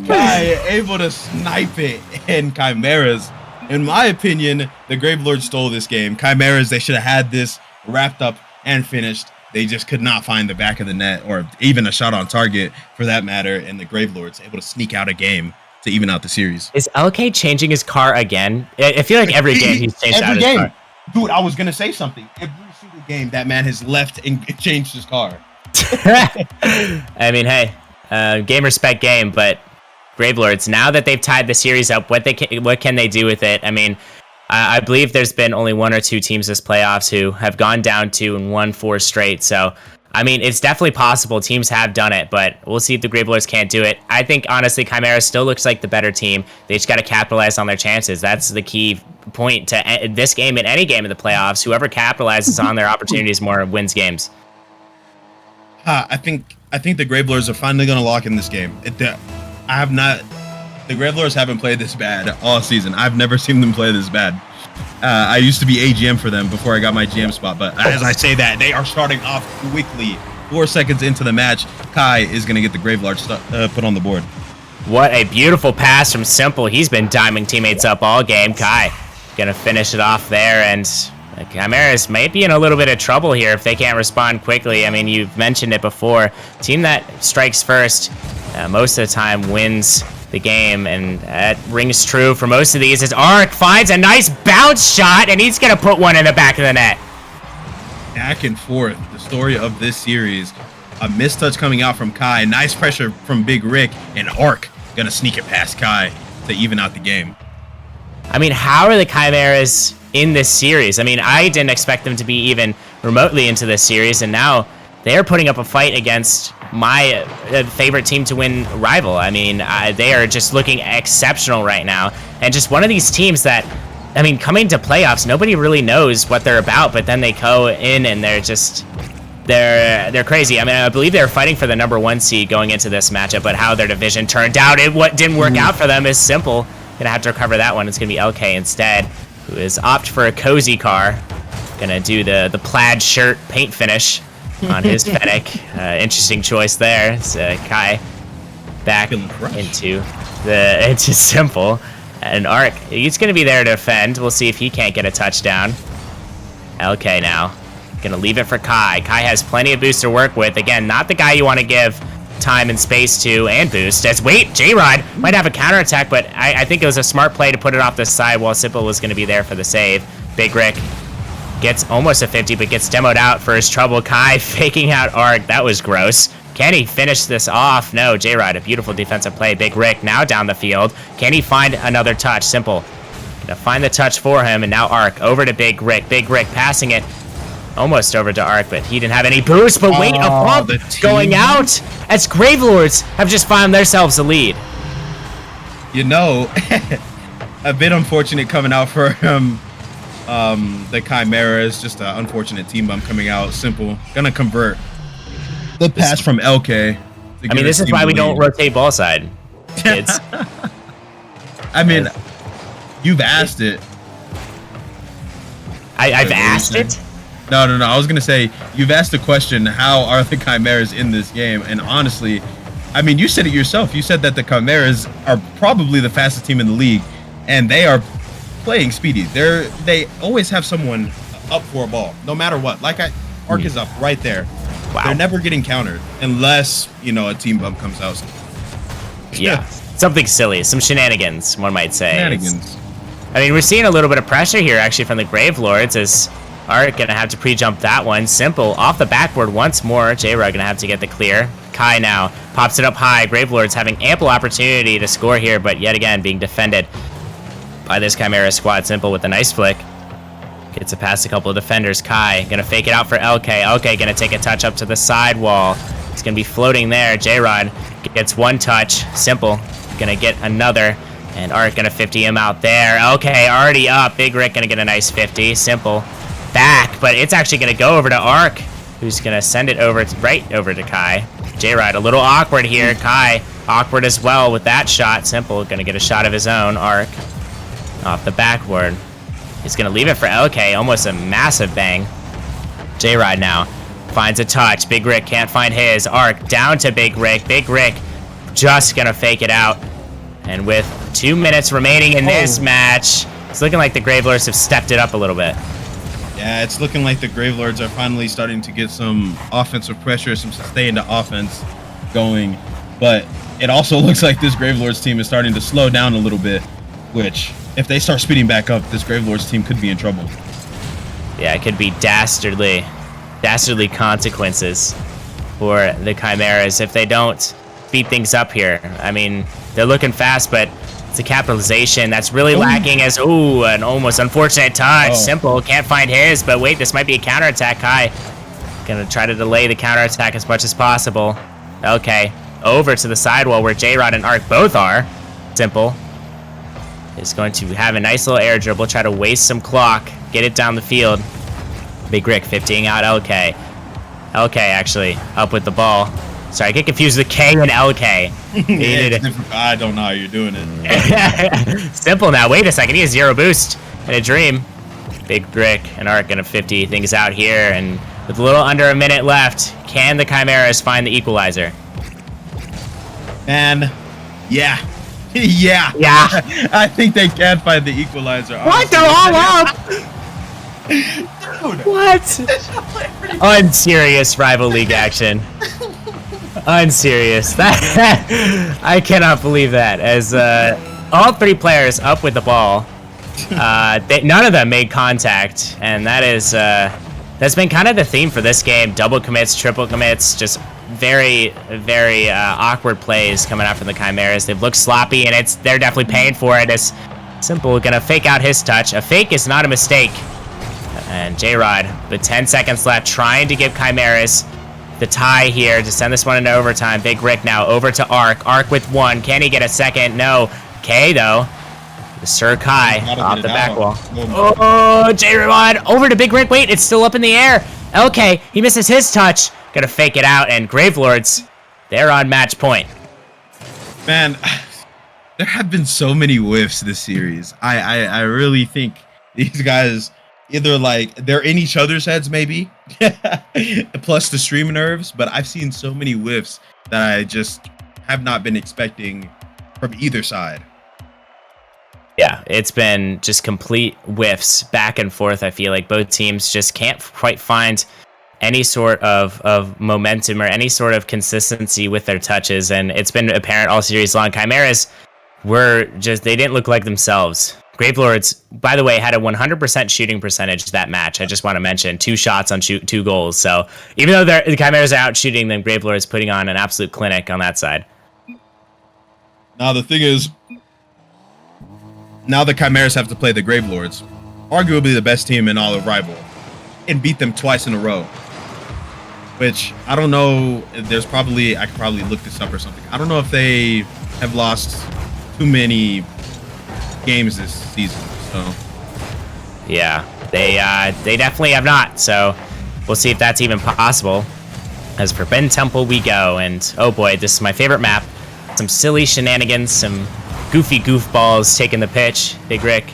Kai able to snipe it, and Chimeras. In my opinion, the Gravelords stole this game. Chimeras, they should have had this wrapped up and finished. They just could not find the back of the net, or even a shot on target for that matter, and the Gravelords able to sneak out a game to even out the series. Is LK changing his car again? I feel like every game he's changed out his car. Dude, I was gonna say something. Every single game that man has left and changed his car. I mean, hey, game respect game, but Gravelords, now that they've tied the series up, what can they do with it? I mean, I believe there's been only 1 or 2 teams this playoffs who have gone down 2 and won 4 straight. So, I mean, it's definitely possible. Teams have done it, but we'll see if the Gravelords can't do it. I think, honestly, Chimeras still looks like the better team. They just got to capitalize on their chances. That's the key point to this game and any game in the playoffs. Whoever capitalizes on their opportunities more wins games. I think the Gravelords are finally going to lock in this game. The Gravelords haven't played this bad all season. I've never seen them play this bad. I used to be AGM for them before I got my GM spot, but as I say that, they are starting off quickly. 4 seconds into the match, Kai is going to get the Gravelords put on the board. What a beautiful pass from Simple. He's been diming teammates up all game. Kai going to finish it off there, and Chimeras might be in a little bit of trouble here if they can't respond quickly. I mean, you've mentioned it before. Team that strikes first most of the time wins the game, and that rings true for most of these as Arc finds a nice bounce shot, and he's going to put one in the back of the net. Back and forth, the story of this series. A mistouch coming out from Kai, nice pressure from Big Rick, and Arc going to sneak it past Kai to even out the game. I mean, how are the Chimeras in this series? I mean, I didn't expect them to be even remotely into this series, and now they're putting up a fight against my favorite team to win rival. I mean, they are just looking exceptional right now, and just one of these teams that, I mean, coming to playoffs, nobody really knows what they're about, but then they go in and they're just, they're crazy. I mean, I believe they're fighting for the #1 seed going into this matchup, but how their division turned out, what didn't work out for them is simple. Gonna have to recover that one. It's gonna be LK instead, who is opt for a cozy car. Gonna do the plaid shirt paint finish on his Fennec. Interesting choice there. It's Kai back into Simple. And Arc, he's going to be there to defend. We'll see if he can't get a touchdown. LK now. Going to leave it for Kai. Kai has plenty of boost to work with. Again, not the guy you want to give time and space to and boost. As wait, J-Rod might have a counterattack, but I think it was a smart play to put it off the side while Simple was going to be there for the save. Big Rick gets almost a 50, but gets demoed out for his trouble. Kai faking out Arc. That was gross. Can he finish this off? No, J-Rod, a beautiful defensive play. Big Rick now down the field. Can he find another touch? Simple. Gonna find the touch for him, and now Arc over to Big Rick. Big Rick passing it almost over to Arc, but he didn't have any boost. But wait, a bump going out as Gravelords have just found themselves a lead. You know, a bit unfortunate coming out for the Chimeras, just an unfortunate team bump coming out. Simple. Gonna convert the pass from LK. I mean, this is why we don't rotate ball side, kids. I mean, you've asked it. I've asked it? No. I was gonna say, you've asked the question, how are the Chimeras in this game? And honestly, I mean, you said it yourself. You said that the Chimeras are probably the fastest team in the league, and they are playing speedy. They always have someone up for a ball, no matter what. Like Arc is up right there. Wow. They're never getting countered unless, you know, a team bump comes out. Yeah, something silly, some shenanigans, one might say. Shenanigans. I mean, we're seeing a little bit of pressure here, actually, from the Gravelords, as Arc gonna have to pre-jump that one. Simple off the backboard once more. J-Rod gonna have to get the clear. Kai now pops it up high. Gravelords having ample opportunity to score here, but yet again being defended by this Chimera squad. Simple with a nice flick. Gets it past a couple of defenders. Kai gonna fake it out for LK. LK gonna take a touch up to the sidewall. It's gonna be floating there. J-Rod gets one touch. Simple gonna get another. And Arc gonna 50 him out there. LK already up. Big Rick gonna get a nice 50. Simple back, but it's actually gonna go over to Arc. who's going to send it right over to Kai. J-Rod a little awkward here. Kai awkward as well with that shot. Simple going to get a shot of his own. Arc off the backboard. He's going to leave it for LK. Almost a massive bang. J-Rod now finds a touch. Big Rick can't find his. Arc down to Big Rick. Big Rick just going to fake it out. And with 2 minutes remaining in this match, it's looking like the Gravelords have stepped it up a little bit. Yeah, it's looking like the Gravelords are finally starting to get some offensive pressure, some sustained offense going. But it also looks like this Gravelords team is starting to slow down a little bit, which, if they start speeding back up, this Gravelords team could be in trouble. Yeah, it could be dastardly consequences for the Chimeras if they don't speed things up here. I mean, they're looking fast, but it's a capitalization that's really lacking as, an almost unfortunate touch. Simple, can't find his, but wait, this might be a counterattack. Kai gonna try to delay the counterattack as much as possible. Okay, over to the sidewall where J-Rod and Arc both are. Simple is going to have a nice little air dribble, try to waste some clock, get it down the field. Big Rick 15 out LK. LK actually up with the ball. Sorry, I get confused with K and LK. I don't know how you're doing it. Simple now. Wait a second. He has 0 boost in a dream. Big Rick and Arc gonna 50 things out here, and with a little under a minute left, can the Chimeras find the equalizer? And yeah. Yeah. I think they can find the equalizer. What? They're all up. Dude. What? Unserious rival league action. Unserious. I cannot believe that. As all 3 players up with the ball, none of them made contact, and that's been kind of the theme for this game. Double commits, triple commits, just very, very awkward plays coming out from the Chimeras. They've looked sloppy, and they're definitely paying for it. As Simple gonna fake out his touch. A fake is not a mistake. And J-Rod, with 10 seconds left, trying to give Chimeras the tie here to send this one into overtime. Big Rick now over to Arc. Arc with 1. Can he get a second? No. K, though. The Sir Kai off the back wall. Oh, J-Rod over to Big Rick. Wait, it's still up in the air. LK, he misses his touch. Gonna fake it out, and Gravelords, they're on match point. Man, there have been so many whiffs this series. I really think these guys either they're in each other's heads maybe, plus the stream nerves, but I've seen so many whiffs that I just have not been expecting from either side. Yeah, it's been just complete whiffs back and forth. I feel like both teams just can't quite find any sort of momentum or any sort of consistency with their touches, and it's been apparent all series long. Chimeras they didn't look like themselves. Gravelords, by the way, had a 100% shooting percentage that match. I just want to mention 2 shots on 2 goals. So even though the Chimeras are out shooting them, Gravelords putting on an absolute clinic on that side. Now the thing is, now the Chimeras have to play the Gravelords, arguably the best team in all of Rival, and beat them twice in a row. Which I don't know. I could probably look this up or something. I don't know if they have lost too many games this season, so yeah, they definitely have not, so we'll see if that's even possible. As for Ben Temple we go, and oh boy, this is my favorite map. Some silly shenanigans, some goofy goofballs taking the pitch. Big Rick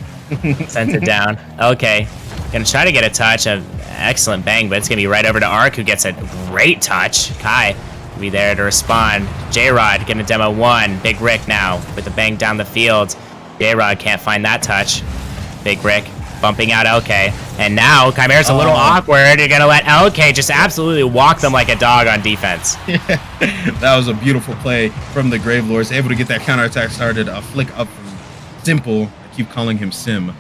sends it down. Okay, gonna try to get a touch. An excellent bang, but it's gonna be right over to Arc, who gets a great touch. Kai will be there to respond. J-Rod gonna demo 1. Big Rick now with the bang down the field. J-Rod can't find that touch. Big Rick bumping out LK. And now Chimera's a little awkward. You're going to let LK just absolutely walk them like a dog on defense. That was a beautiful play from the Gravelords. Able to get that counterattack started. A flick up from Simple. I keep calling him Sim.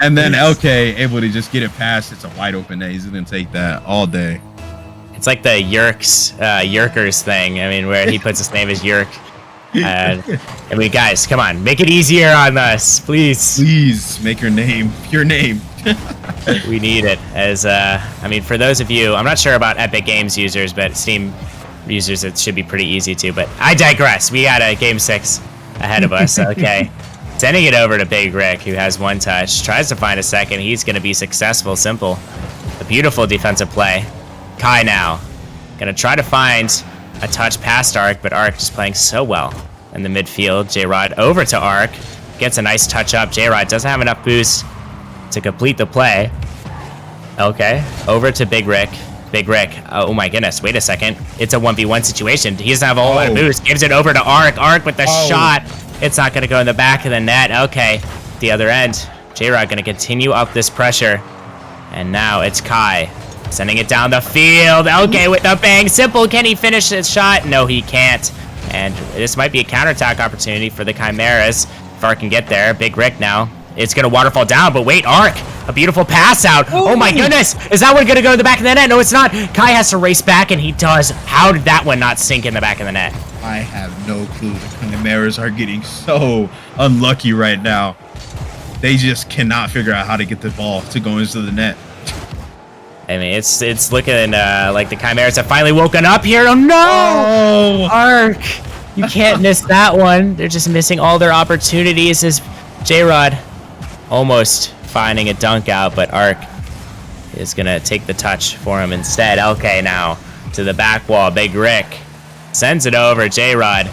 And then LK able to just get it past. It's a wide open net. He's going to take that all day. It's like the Yerkers thing. I mean, where he puts his name as Yerk. I mean, guys, come on, make it easier on us, please. Please make your name your name. We need it. As I mean, for those of you, I'm not sure about Epic Games users, but Steam users, it should be pretty easy too. But I digress. We got a game 6 ahead of us. Okay, sending it over to Big Rick, who has 1 touch, tries to find a second. He's going to be successful. Simple, a beautiful defensive play. Kai now. Gonna try to find a touch past Arc, but Arc just playing so well in the midfield. J-Rod over to Arc. Gets a nice touch up. J-Rod doesn't have enough boost to complete the play. Okay, over to Big Rick. Big Rick, oh my goodness, wait a second. It's a 1v1 situation. He doesn't have a whole lot of boost. Gives it over to Arc. Arc with the shot. It's not gonna go in the back of the net. Okay, the other end. J-Rod gonna continue up this pressure. And now it's Kai. Sending it down the field. Okay, with the bang. Simple, can he finish his shot? No, he can't. And this might be a counterattack opportunity for the Chimeras. If Arc can get there. Big Rick now. It's going to waterfall down, but wait, Arc. A beautiful pass out. Oh my goodness. Is that one going to go to the back of the net? No, it's not. Kai has to race back, and he does. How did that one not sink in the back of the net? I have no clue. The Chimeras are getting so unlucky right now. They just cannot figure out how to get the ball to go into the net. I mean, it's looking like the Chimeras have finally woken up here. Oh, no! Arc! You can't miss that one. They're just missing all their opportunities as J-Rod almost finding a dunk out, but Arc is going to take the touch for him instead. Okay, now to the back wall. Big Rick sends it over. J-Rod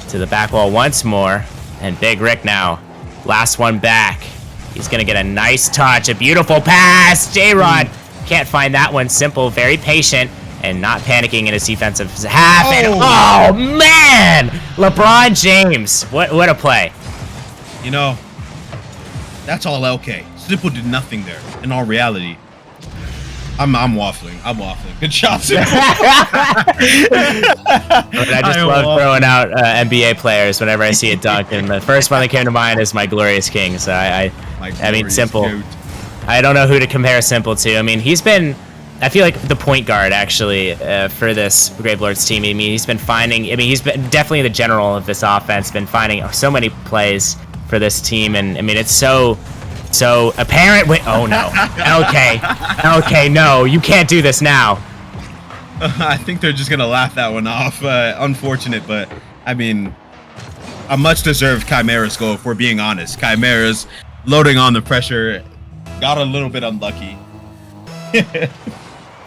to the back wall once more. And Big Rick now. Last one back. He's going to get a nice touch. A beautiful pass. J-Rod can't find that one. Simple, very patient, and not panicking in his defensive half. And oh man, LeBron James, what a play! You know, that's all LK. Simple did nothing there. In all reality, I'm waffling. Good shot, Simple. I just love throwing out NBA players whenever I see a dunk, and the first one that came to mind is my Glorious King. So I mean, Simple. Dude. I don't know who to compare Simple to. I mean, he's been, I feel like the point guard actually for this Gravelords team. I mean, he's been finding, I mean, he's been definitely the general of this offense, been finding so many plays for this team. And I mean, it's so apparent. Wait, oh no. Okay, no, you can't do this now. I think they're just going to laugh that one off. Unfortunate, but I mean, a much deserved Chimeras goal, if we're being honest. Chimeras loading on the pressure. Got a little bit unlucky.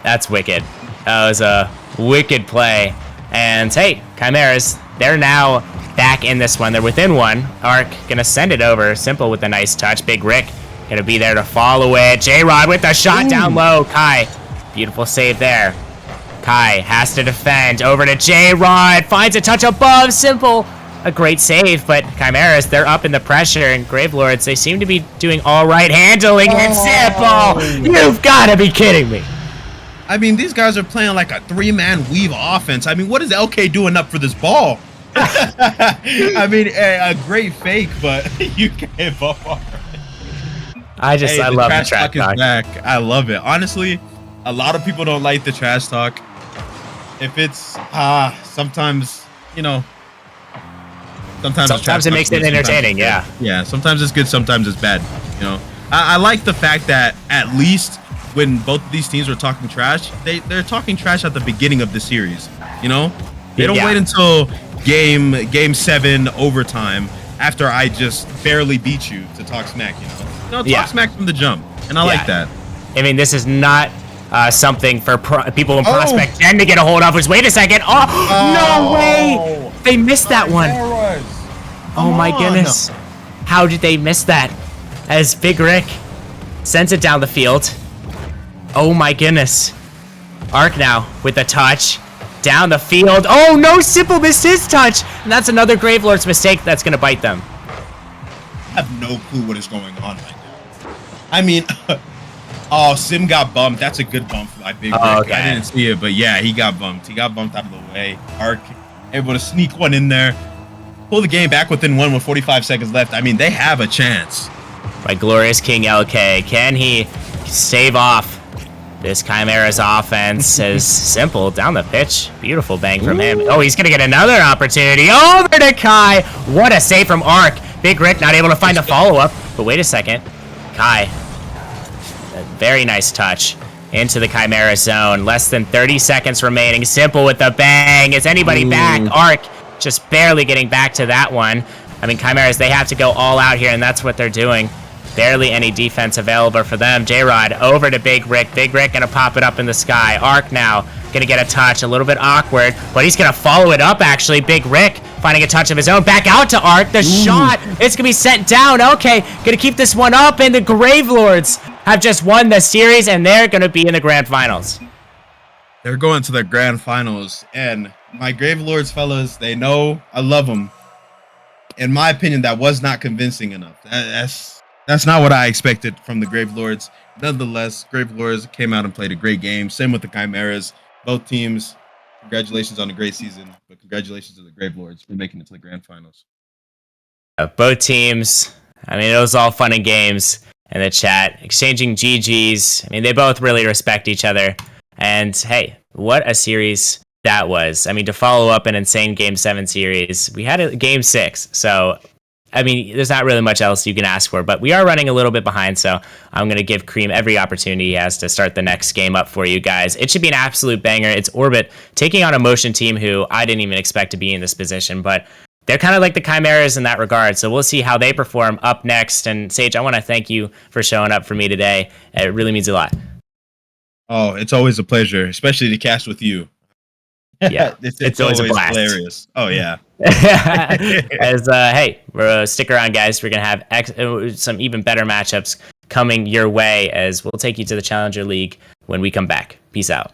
That's wicked. That was a wicked play. And hey, Chimeras, they're now back in this one. They're within one. Arc gonna send it over. Simple with a nice touch. Big Rick gonna be there to follow it. J-Rod with the shot down low. Kai, beautiful save there. Kai has to defend. Over to J-Rod. Finds a touch above. Simple. A great save, but Chimeras, they're up in the pressure, and Gravelords, they seem to be doing all right handling and Simple. You've got to be kidding me. I mean, these guys are playing like a three-man weave offense. I mean, what is LK doing up for this ball? I mean, a great fake, but you gave up on it. I love the trash talk. Is back. I love it. Honestly, a lot of people don't like the trash talk. If it's, sometimes, you know, Sometimes it makes it entertaining, yeah. Yeah, sometimes it's good, sometimes it's bad. You know, I like the fact that at least when both of these teams were talking trash, they're talking trash at the beginning of the series. You know, they don't wait until game 7 overtime after I just barely beat you to talk smack. You know, talk smack from the jump, and I like that. I mean, this is not something for people in Prospect 10 to get a hold of. Wait a second. No way! They missed that one. Oh my goodness. How did they miss that? As Big Rick sends it down the field. Oh my goodness. Arc now with a touch. Down the field. Oh no, Simple missed his touch. And that's another Gravelords mistake that's going to bite them. I have no clue what is going on right now. I mean, Sim got bumped. That's a good bump by Big Rick. Okay. I didn't see it, but yeah, he got bumped. He got bumped out of the way. Arc able to sneak one in there. Pull the game back within one with 45 seconds left. I mean, they have a chance. By Glorious King LK. Can he save off this Chimeras offense? As Simple down the pitch. Beautiful bang from him. Oh, he's going to get another opportunity. Over to Kai. What a save from Arc. Big Rick not able to find the follow-up. But wait a second. Kai. A very nice touch into the Chimera zone. Less than 30 seconds remaining. Simple with the bang. Is anybody back? Arc just barely getting back to that one. I mean, Chimeras, they have to go all out here, and that's what they're doing. barely any defense available for them. J-Rod over to Big Rick. Big Rick gonna pop it up in the sky. Arc now gonna get a touch, a little bit awkward, but he's gonna follow it up actually. Big Rick finding a touch of his own. Back out to Arc. The shot, it's gonna be sent down. Okay, gonna keep this one up, and the Gravelords have just won the series, and they're gonna be in the grand finals. They're going to the grand finals, and my Gravelords fellas, they know I love them. In my opinion, that was not convincing enough. That's not what I expected from the Gravelords. Nonetheless, Gravelords came out and played a great game. Same with the Chimeras. Both teams, congratulations on a great season, but congratulations to the Gravelords for making it to the grand finals. Both teams, I mean, it was all fun and games in the chat, exchanging GGs. I mean, they both really respect each other. And hey, what a series that was. I mean, to follow up an insane Game 7 series, we had a Game 6. So, I mean, there's not really much else you can ask for, but we are running a little bit behind. So I'm going to give Cream every opportunity he has to start the next game up for you guys. It should be an absolute banger. It's Orbit taking on a Motion team who I didn't even expect to be in this position, but they're kind of like the Chimeras in that regard. So we'll see how they perform up next. And Sage, I want to thank you for showing up for me today. It really means a lot. Oh, it's always a pleasure, especially to cast with you. Yeah, it's always a blast. Hilarious. Oh yeah. As hey, stick around, guys. We're gonna have some even better matchups coming your way as we'll take you to the Challenger League when we come back. Peace out.